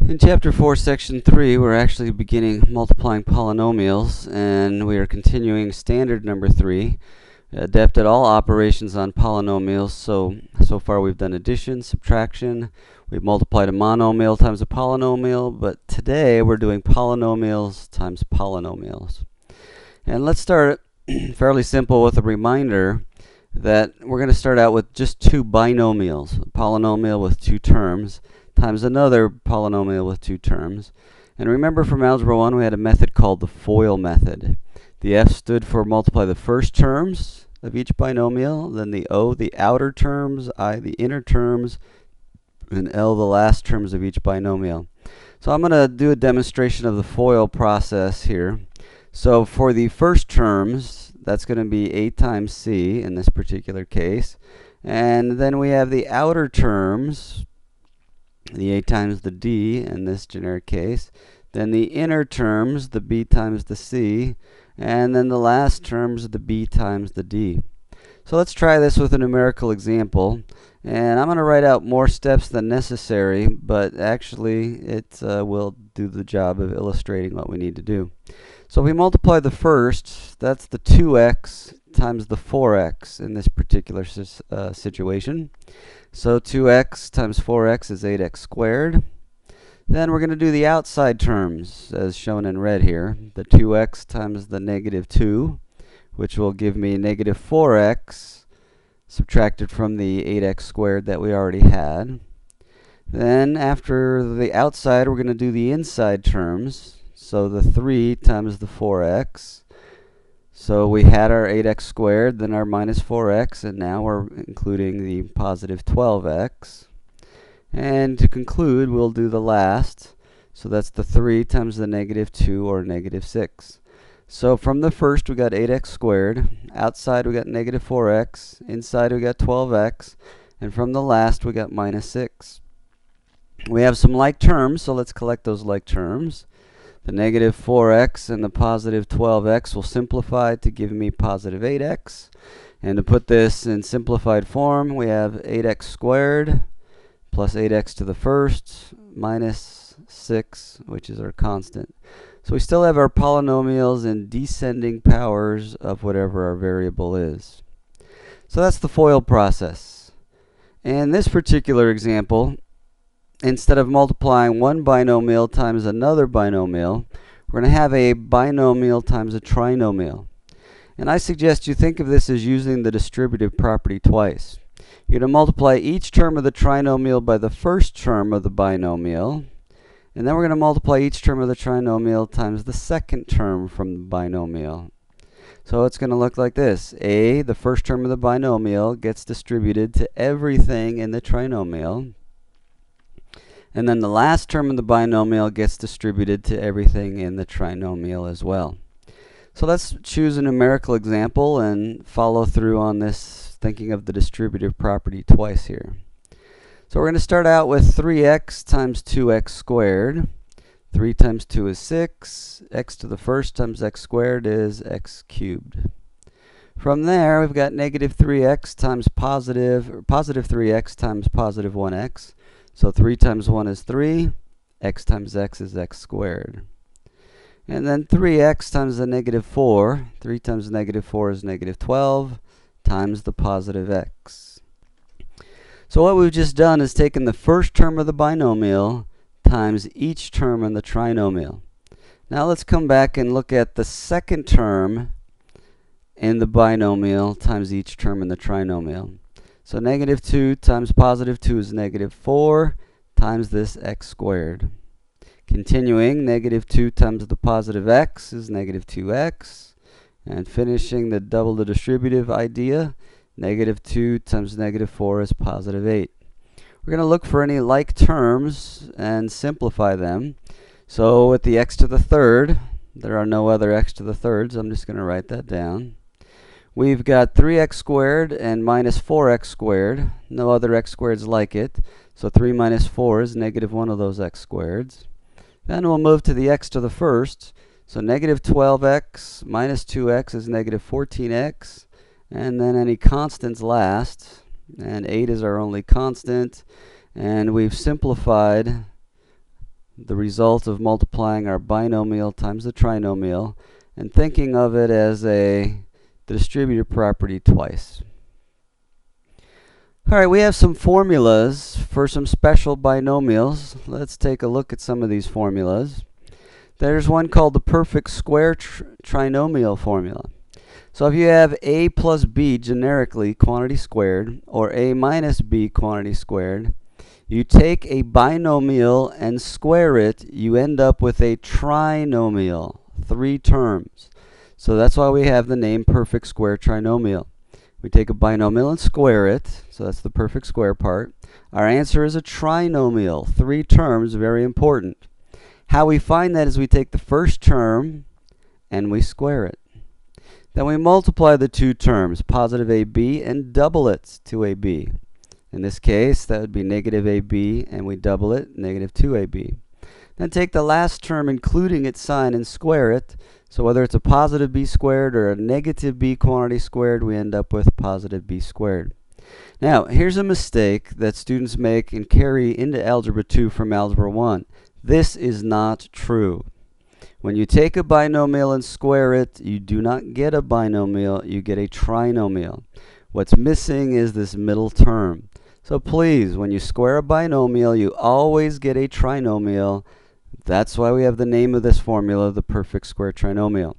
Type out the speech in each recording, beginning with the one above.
In Chapter 4, Section 3, we're actually beginning multiplying polynomials, and we are continuing standard number 3, adept at all operations on polynomials. So far we've done addition, subtraction, we've multiplied a monomial times a polynomial, but today we're doing polynomials times polynomials. And let's start fairly simple with a reminder that we're going to start out with just two binomials, a polynomial with two terms times another polynomial with two terms. And remember from Algebra 1 we had a method called the FOIL method. The F stood for multiply the first terms of each binomial, then the O, the outer terms, I, the inner terms, and L, the last terms of each binomial. So I'm going to do a demonstration of the FOIL process here. So for the first terms, that's going to be A times C in this particular case. And then we have the outer terms, the A times the D in this generic case. Then the inner terms, the B times the C. And then the last terms, the B times the D. So let's try this with a numerical example. And I'm going to write out more steps than necessary, but actually it will do the job of illustrating what we need to do. So if we multiply the first, that's the 2x times the 4x in this particular situation. So 2x times 4x is 8x squared. Then we're going to do the outside terms as shown in red here. The 2x times the negative 2, which will give me negative 4x subtracted from the 8x squared that we already had. Then after the outside, we're going to do the inside terms. So the 3 times the 4x. So we had our 8x squared, then our minus 4x, and now we're including the positive 12x. And to conclude, we'll do the last. So that's the 3 times the negative 2, or negative 6. So from the first, we got 8x squared. Outside, we got negative 4x. Inside, we got 12x. And from the last, we got minus 6. We have some like terms, so let's collect those like terms. The negative 4x and the positive 12x will simplify to give me positive 8x. And to put this in simplified form, we have 8x squared plus 8x to the first minus 6, which is our constant. So we still have our polynomials in descending powers of whatever our variable is. So that's the FOIL process. In this particular example, instead of multiplying one binomial times another binomial, we're going to have a binomial times a trinomial. And I suggest you think of this as using the distributive property twice. You're going to multiply each term of the trinomial by the first term of the binomial. And then we're going to multiply each term of the trinomial times the second term from the binomial. So it's going to look like this. A, the first term of the binomial, gets distributed to everything in the trinomial. And then the last term of the binomial gets distributed to everything in the trinomial as well. So let's choose a numerical example and follow through on this, thinking of the distributive property twice here. So we're going to start out with 3x times 2x squared. 3 times 2 is 6. X to the first times x squared is x cubed. From there, we've got negative 3x times positive 3x times positive 1x. So 3 times 1 is 3. X times x is x squared. And then 3x times the negative 4. 3 times negative 4 is negative 12 times the positive x. So what we've just done is taken the first term of the binomial times each term in the trinomial. Now let's come back and look at the second term in the binomial times each term in the trinomial. So negative 2 times positive 2 is negative 4 times this x squared. Continuing, negative 2 times the positive x is negative 2x. And finishing the double the distributive idea, negative 2 times negative 4 is positive 8. We're going to look for any like terms and simplify them. So with the x to the third, there are no other x to the third, so I'm just going to write that down. We've got 3x squared and minus 4x squared. No other x squareds like it. So 3 minus 4 is negative 1 of those x squareds. Then we'll move to the x to the first. So negative 12x minus 2x is negative 14x. And then any constants last. And 8 is our only constant. And we've simplified the result of multiplying our binomial times the trinomial and thinking of it as the distributive property twice. All right, we have some formulas for some special binomials. Let's take a look at some of these formulas. There's one called the perfect square trinomial formula. So if you have a plus b generically quantity squared, or a minus b quantity squared, you take a binomial and square it, you end up with a trinomial, 3 terms. So that's why we have the name perfect square trinomial. We take a binomial and square it, so that's the perfect square part. Our answer is a trinomial, 3 terms, very important. How we find that is we take the first term and we square it. Then we multiply the 2 terms, positive ab, and double it to ab. In this case, that would be negative ab, and we double it, negative 2ab. Then take the last term, including its sign, and square it. So whether it's a positive b squared or a negative b quantity squared, we end up with positive b squared. Now, here's a mistake that students make and carry into Algebra 2 from Algebra 1. This is not true. When you take a binomial and square it, you do not get a binomial, you get a trinomial. What's missing is this middle term. So please, when you square a binomial, you always get a trinomial. That's why we have the name of this formula, the perfect square trinomial.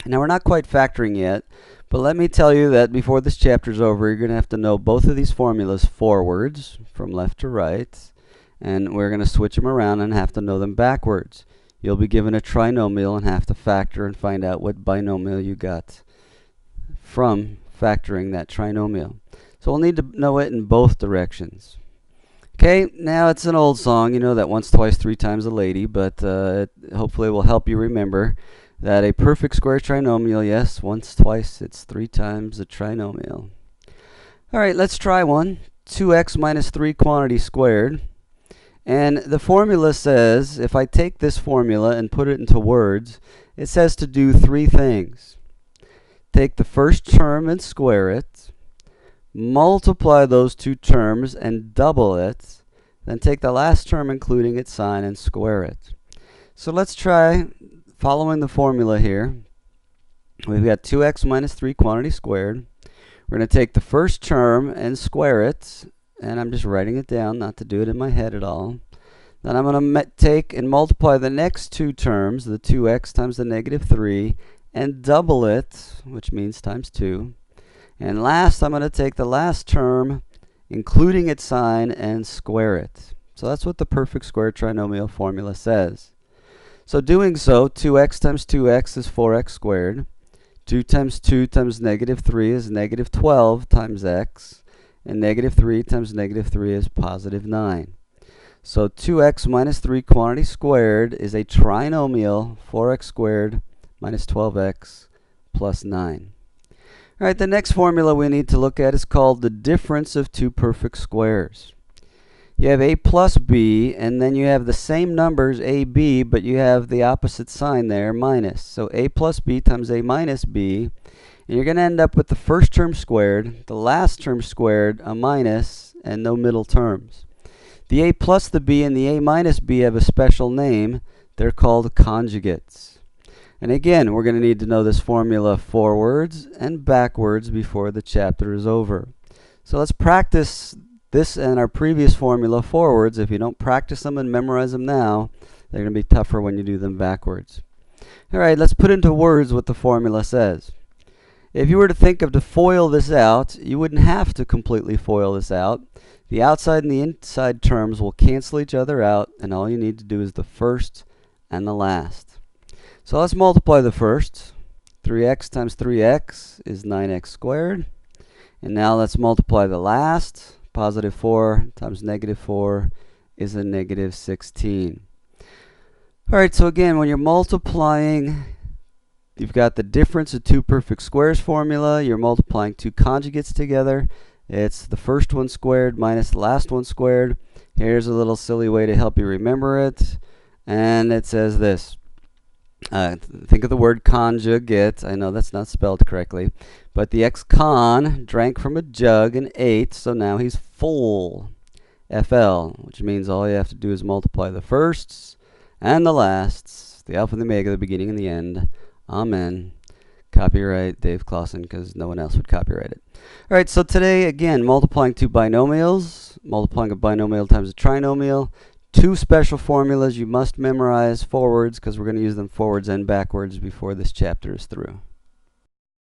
Now, we're not quite factoring yet, but let me tell you that before this chapter is over, you're going to have to know both of these formulas forwards, from left to right, and we're going to switch them around and have to know them backwards. You'll be given a trinomial and have to factor and find out what binomial you got from factoring that trinomial. So we'll need to know it in both directions. Okay, now it's an old song, you know, that once, twice, 3 times a lady, but it hopefully will help you remember that a perfect square trinomial, yes, once, twice, it's 3 times a trinomial. All right, let's try one. 2x minus 3 quantity squared. And the formula says, if I take this formula and put it into words, it says to do 3 things. Take the first term and square it, multiply those 2 terms and double it, then take the last term including its sign and square it. So let's try following the formula here. We've got 2x minus 3 quantity squared. We're going to take the first term and square it, and I'm just writing it down, not to do it in my head at all. Then I'm going to take and multiply the next 2 terms, the 2x times the negative 3, and double it, which means times 2. And last, I'm going to take the last term, including its sign, and square it. So that's what the perfect square trinomial formula says. So doing so, 2x times 2x is 4x squared. 2 times 2 times negative 3 is negative 12 times x. And negative 3 times negative 3 is positive 9. So 2x minus 3 quantity squared is a trinomial, 4x squared minus 12x plus 9. All right, the next formula we need to look at is called the difference of 2 perfect squares. You have a plus b, and then you have the same numbers, ab, but you have the opposite sign there, minus. So a plus b times a minus b, and you're going to end up with the first term squared, the last term squared, a minus, and no middle terms. The a plus the b and the a minus b have a special name. They're called conjugates. And again, we're going to need to know this formula forwards and backwards before the chapter is over. So let's practice this and our previous formula forwards. If you don't practice them and memorize them now, they're going to be tougher when you do them backwards. All right, let's put into words what the formula says. If you were to think of to FOIL this out, you wouldn't have to completely FOIL this out. The outside and the inside terms will cancel each other out, and all you need to do is the first and the last. So let's multiply the first. 3x times 3x is 9x squared. And now let's multiply the last. Positive 4 times negative 4 is a negative 16. All right, so again, when you're multiplying, you've got the difference of 2 perfect squares formula. You're multiplying 2 conjugates together. It's the first one squared minus the last one squared. Here's a little silly way to help you remember it. And it says this. Think of the word conjugate. I know that's not spelled correctly. But the ex-con drank from a jug and ate, so now he's full. FL, which means all you have to do is multiply the firsts and the lasts, the alpha and the omega, the beginning and the end. Amen. Copyright Dave Clausen, because no one else would copyright it. All right, so today, again, multiplying two binomials, multiplying a binomial times a trinomial, two special formulas you must memorize forwards, because we're going to use them forwards and backwards before this chapter is through.